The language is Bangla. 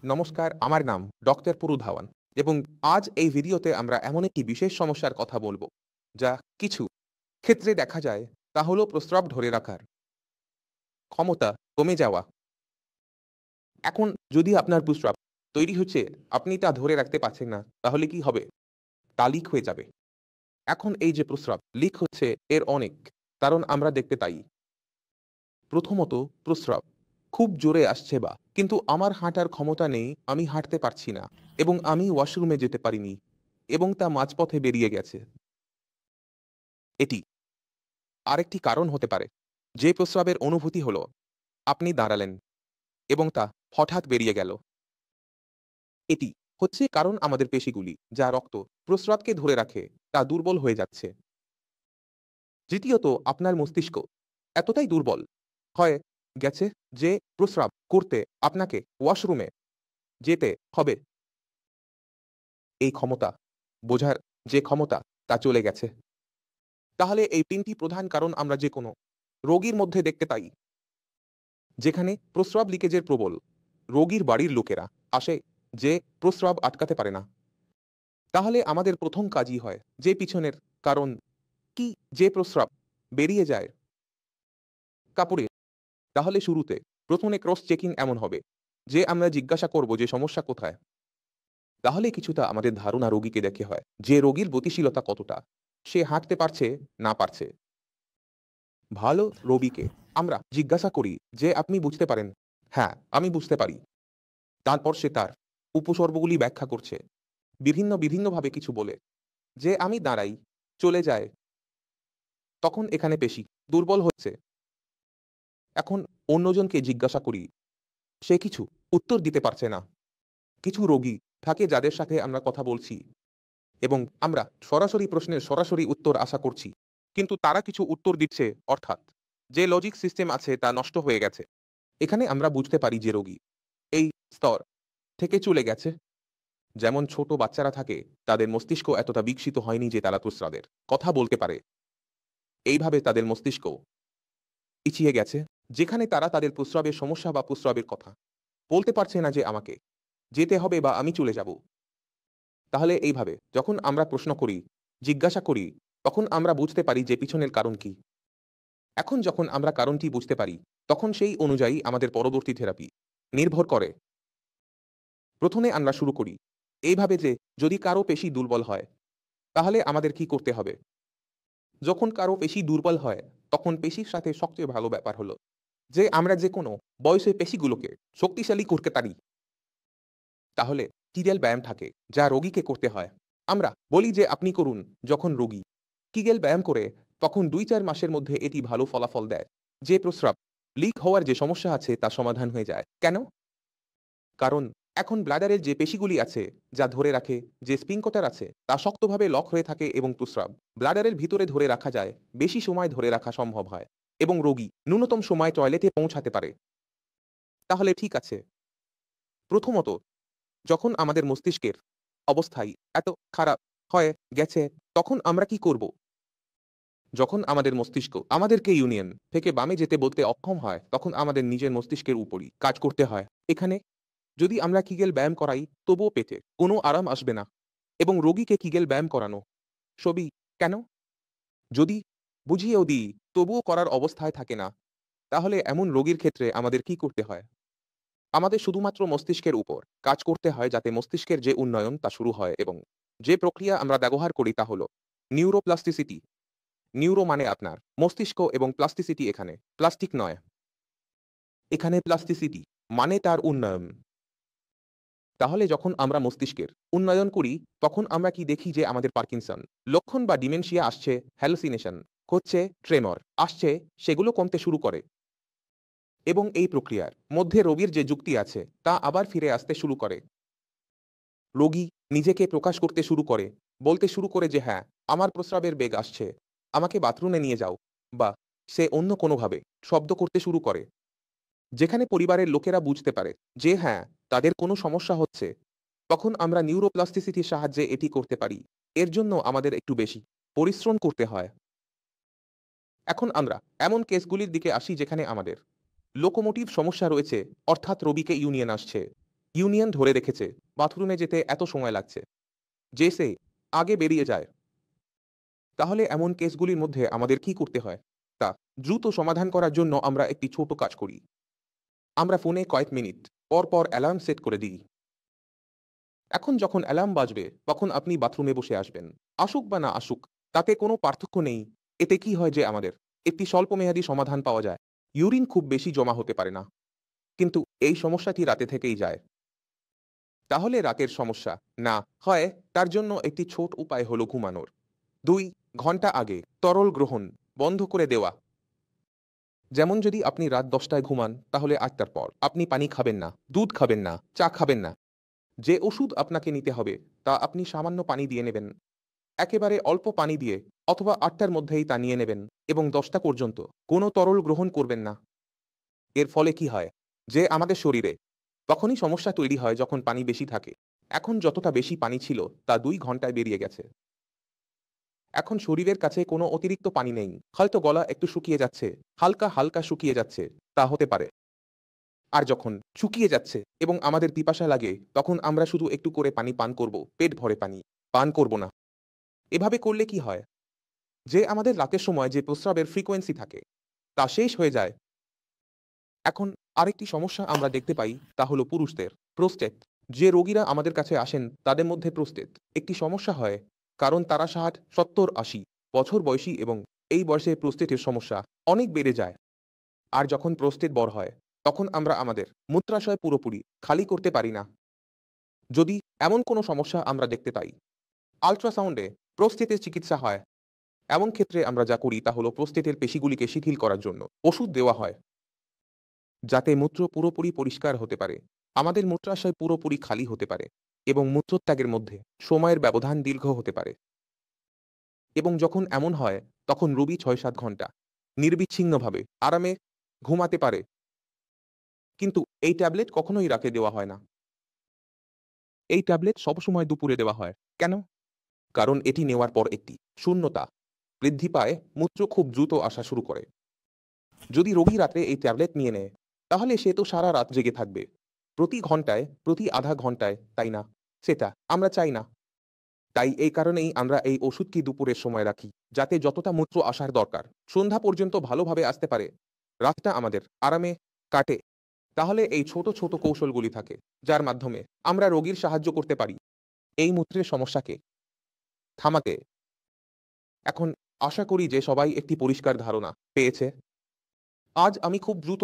নমস্কার, আমার নাম ডক্টর পুরু ধাওয়ান এবং আজ এই ভিডিওতে আমরা এমন একটি বিশেষ সমস্যার কথা বলবো, যা কিছু ক্ষেত্রে দেখা যায় তা হলো প্রস্রাব ধরে রাখার ক্ষমতা কমে যাওয়া। এখন যদি আপনার প্রস্রাব তৈরি হচ্ছে, আপনি তা ধরে রাখতে পারছেন না, তাহলে কি হবে? তা লিক হয়ে যাবে। এখন এই যে প্রস্রাব লিক হচ্ছে এর অনেক কারণ আমরা দেখতে পাই। প্রথমত প্রস্রাব খুব জোরে আসছে কিন্তু আমার হাঁটার ক্ষমতা নেই, আমি হাঁটতে পারছি না এবং আমি ওয়াশরুমে যেতে পারিনি এবং তা মাঝপথে বেরিয়ে গেছে। এটি আরেকটি কারণ হতে পারে। যে প্রস্রাবের অনুভূতি হলো আপনি দাঁড়ালেন এবং তা হঠাৎ বেরিয়ে গেল। এটি হচ্ছে কারণ আমাদের পেশিগুলি যা রক্ত প্রস্রাবকে ধরে রাখে তা দুর্বল হয়ে যাচ্ছে। দ্বিতীয়ত আপনার মস্তিষ্ক এতটাই দুর্বল হয়ে গেছে যে প্রস্রাব করতে আপনাকে ওয়াশরুমে যেতে হবে। এই ক্ষমতা বোঝার যে ক্ষমতা তা চলে গেছে। তাহলে এই ৩ টি প্রধান কারণ আমরা যেকোনো রোগীর মধ্যে দেখতে পাই। যেখানে প্রস্রাব লিকেজের প্রবল রোগীর বাড়ির লোকেরা আসে যে প্রস্রাব আটকাতে পারে না। তাহলে আমাদের ১ম কাজই হয় যে পিছনের কারণ কি, যে প্রস্রাব বেরিয়ে যায় কাপড়ে। তাহলে শুরুতে ১ম এ ক্রস চেকিং এমন হবে যে আমরা জিজ্ঞাসা করব যে সমস্যা কোথায়? তাহলে কিছুটা আমাদের ধারণা রোগীকে দেখে হয় যে রোগীর গতিশীলতা কতটা, সে হাঁটতে পারছে না পারছে। ভালো রোগীকে আমরা জিজ্ঞাসা করি যে আপনি বুঝতে পারেন? হ্যাঁ, আমি বুঝতে পারি। তারপর সে তার উপসর্গগুলি ব্যাখ্যা করছে। বিভিন্নভাবে কিছু বলে। যে আমি দাঁড়াই, চলে যায়। তখন এখানে পেশি দুর্বল হচ্ছে। এখন অন্যজনকে জিজ্ঞাসা করি। সে কিছু উত্তর দিতে পারছে না। কিছু রোগী থাকে যাদের সাথে আমরা কথা বলছি এবং আমরা সরাসরি প্রশ্নের সরাসরি উত্তর আশা করছি। কিন্তু তারা কিছু উত্তর দিচ্ছে, অর্থাৎ যে লজিক সিস্টেম আছে তা নষ্ট হয়ে গেছে। এখানে আমরা বুঝতে পারি যে রোগী এই স্তর থেকে চলে গেছে। যেমন ছোট বাচ্চারা থাকে, তাদের মস্তিষ্ক এতটা বিকশিত হয়নি যে তারা প্রস্রাবের কথা বলতে পারে। এইভাবে তাদের মস্তিষ্ক পিছিয়ে গেছে, যেখানে তারা তাদের প্রস্রাবের সমস্যা বা প্রস্রাবের কথা বলতে পারছে না যে আমাকে যেতে হবে বা আমি চলে যাব। তাহলে এইভাবে যখন আমরা প্রশ্ন করি, জিজ্ঞাসা করি, তখন আমরা বুঝতে পারি যে পিছনের কারণ কি। এখন যখন আমরা কারণটি বুঝতে পারি, তখন সেই অনুযায়ী আমাদের পরবর্তী থেরাপি নির্ভর করে। ১ম এ আমরা শুরু করি এইভাবে যে যদি কারো পেশি দুর্বল হয়, তাহলে আমাদের কি করতে হবে? যখন কারো পেশি দুর্বল হয়, তখন পেশির সাথে সবচেয়ে ভালো ব্যাপার হলো যে আমরা যেকোনো বয়সে পেশিগুলোকে শক্তিশালী করতে পারি। তাহলে কিগেল ব্যায়াম থাকে যা রোগীকে করতে হয়। আমরা বলি যে আপনি করুন। যখন রোগী কিগেল ব্যায়াম করে তখন ২-৪ মাসের মধ্যে এটি ভালো ফলাফল দেয়। যে প্রস্রাব লিক হওয়ার যে সমস্যা আছে তা সমাধান হয়ে যায়। কেন? কারণ এখন ব্লাডারের যে পেশিগুলি আছে যা ধরে রাখে, যে স্পিংকটার আছে তা শক্তভাবে লক হয়ে থাকে এবং প্রস্রাব ব্লাডারের ভিতরে ধরে রাখা যায়, বেশি সময় ধরে রাখা সম্ভব হয় এবং রোগী ন্যূনতম সময় টয়লেটে পৌঁছাতে পারে। তাহলে ঠিক আছে। প্রথমত, যখন আমাদের মস্তিষ্কের অবস্থাই এত খারাপ হয়ে গেছে, তখন আমরা কি করব? যখন আমাদের মস্তিষ্ক আমাদেরকে ইউনিয়ন থেকে বামে যেতে বলতে অক্ষম হয়, তখন আমাদের নিজের মস্তিষ্কের উপরই কাজ করতে হয়। এখানে যদি আমরা কিগেল ব্যায়াম করাই, তবুও পেটে কোনো আরাম আসবে না এবং রোগীকে কিগেল ব্যায়াম করানো সবই কেন? যদি বুঝিয়েও দিই, তবুও করার অবস্থায় থাকে না, তাহলে এমন রোগীর ক্ষেত্রে আমাদের কি করতে হয়? আমাদের শুধুমাত্র মস্তিষ্কের উপর কাজ করতে হয় যাতে মস্তিষ্কের যে উন্নয়ন তা শুরু হয় এবং যে প্রক্রিয়া আমরা ব্যবহার করি তা হলো নিউরোপ্লাস্টিসিটি। নিউরো মানে আপনার মস্তিষ্ক এবং প্লাস্টিসিটি এখানে প্লাস্টিক নয়। এখানে প্লাস্টিসিটি মানে তার উন্নয়ন। তাহলে যখন আমরা মস্তিষ্কের উন্নয়ন করি, তখন আমরা কি দেখি যে আমাদের পার্কিনসন লক্ষণ বা ডিমেনশিয়া আসছে, হ্যালুসিনেশন হচ্ছে, ট্রেমর আসছে, সেগুলো কমতে শুরু করে এবং এই প্রক্রিয়ার মধ্যে রোগীর যে যুক্তি আছে তা আবার ফিরে আসতে শুরু করে। রোগী নিজেকে প্রকাশ করতে শুরু করে, বলতে শুরু করে যে হ্যাঁ, আমার প্রস্রাবের বেগ আসছে, আমাকে বাথরুমে নিয়ে যাও, বা সে অন্য কোনোভাবে শব্দ করতে শুরু করে। যেখানে পরিবারের লোকেরা বুঝতে পারে যে হ্যাঁ, তাদের কোনো সমস্যা হচ্ছে, তখন আমরা নিউরোপ্লাস্টিসিটির সাহায্যে এটি করতে পারি। এর জন্য আমাদের একটু বেশি পরিশ্রম করতে হয়। এখন আমরা এমন কেসগুলির দিকে আসি যেখানে আমাদের লোকোমোটিভ সমস্যা রয়েছে, অর্থাৎ রোগীকে ইউনিয়ন আসছে। ইউনিয়ন ধরে রেখেছে, বাথরুমে যেতে এত সময় লাগছে, যে সে আগে বেরিয়ে যায়। তাহলে এমন কেসগুলির মধ্যে আমাদের কি করতে হয়? তা দ্রুত সমাধান করার জন্য আমরা একটি ছোট কাজ করি। আমরা ফোনে কয়েক মিনিট পর পর অ্যালার্ম সেট করে দিই। এখন যখন অ্যালার্ম বাজবে তখন আপনি বাথরুমে বসে আসবেন। আসুক বা না আসুক, তাতে কোনো পার্থক্য নেই। এতে কি হয় যে আমাদের একটি স্বল্পমেয়াদী সমাধান পাওয়া যায়। ইউরিন খুব বেশি জমা হতে পারে না। কিন্তু এই সমস্যাটি রাতে থেকেই যায়। তাহলে রাতের সমস্যা না হয় তার জন্য একটি ছোট উপায় হলো ঘুমানোর ২ ঘন্টা আগে তরল গ্রহণ বন্ধ করে দেওয়া। যেমন যদি আপনি রাত ১০টায় ঘুমান তাহলে ৮টার পর আপনি পানি খাবেন না, দুধ খাবেন না, চা খাবেন না। যে ওষুধ আপনাকে নিতে হবে তা আপনি সামান্য পানি দিয়ে নেবেন। একেবারে অল্প পানি দিয়ে অথবা ৮টার মধ্যেই তা নিয়ে নেবেন এবং ১০টা পর্যন্ত কোনো তরল গ্রহণ করবেন না। এর ফলে কি হয়? যে আমাদের শরীরে তখনই সমস্যা তৈরি হয় যখন পানি বেশি থাকে। এখন যতটা বেশি পানি ছিল তা ২ ঘন্টায় বেরিয়ে গেছে। এখন শরীরের কাছে কোনো অতিরিক্ত পানি নেই। হয়তো গলা একটু শুকিয়ে যাচ্ছে, হালকা, হালকা শুকিয়ে যাচ্ছে। তা হতে পারে। আর যখন শুকিয়ে যাচ্ছে এবং আমাদের পিপাসা লাগে তখন আমরা শুধু একটু করে পানি পান করব, পেট ভরে পানি পান করব না। এভাবে করলে কি হয়? যে আমাদের রাতের সময় যে প্রস্রাবের ফ্রিকোয়েন্সি থাকে তা শেষ হয়ে যায়। এখন আরেকটি সমস্যা আমরা দেখতে পাই তা হলো পুরুষদের প্রোস্টেট। যে রোগীরা আমাদের কাছে আসেন তাদের মধ্যে প্রোস্টেট একটি সমস্যা হয় কারণ তারা ৬০, ৭০, ৮০ বছর বয়সী এবং এই বয়সে প্রোস্টেটের সমস্যা অনেক বেড়ে যায়। আর যখন প্রোস্টেট বড় হয় তখন আমরা আমাদের মূত্রাশয় পুরোপুরি খালি করতে পারি না। যদি এমন কোনো সমস্যা আমরা দেখতে পাই, আল্ট্রাসাউন্ডে প্রোস্টেটের চিকিৎসা হয়। এমন ক্ষেত্রে আমরা যা করি তা হলো প্রোস্টেটের পেশিগুলিকে শিথিল করার জন্য ওষুধ দেওয়া হয়। যাতে মূত্র পুরোপুরি পরিষ্কার হতে পারে, আমাদের মূত্রাশয় পুরোপুরি খালি হতে পারে এবং মূত্রত্যাগের মধ্যে সময়ের ব্যবধান দীর্ঘ হতে পারে। এবং যখন এমন হয় তখন রোগী ৬-৭ ঘন্টা নির্বিচ্ছিন্নভাবে আরামে ঘুমাতে পারে। কিন্তু এই ট্যাবলেট কখনোই রাতে দেওয়া হয় না। এই ট্যাবলেট সবসময় দুপুরে দেওয়া হয়। কেন? কারণ এটি নেওয়ার পর একটি শূন্যতা বৃদ্ধি পায়, মূত্র খুব দ্রুত আসা শুরু করে। যদি রোগী রাতে এই ট্যাবলেট নিয়ে নেয়, তাহলে সে তো সারা রাত জেগে থাকবে। প্রতি ঘন্টায়, প্রতি আধা ঘন্টায়, তাই না? সেটা আমরা চাই না। তাই এই কারণেই আমরা এই ওষুধটি দুপুরের সময় রাখি, যাতে যতটা মূত্র আসার দরকার, সন্ধ্যা পর্যন্ত ভালোভাবে আসতে পারে। রাতটা আমাদের আরামে কাটে। তাহলে এই ছোট, ছোট কৌশলগুলি থাকে, যার মাধ্যমে আমরা রোগীর সাহায্য করতে পারি এই মূত্রের সমস্যাকে থামাতে। এখন আশা করি যে সবাই একটি পরিষ্কার ধারণা পেয়েছে। আজ আমি খুব দ্রুত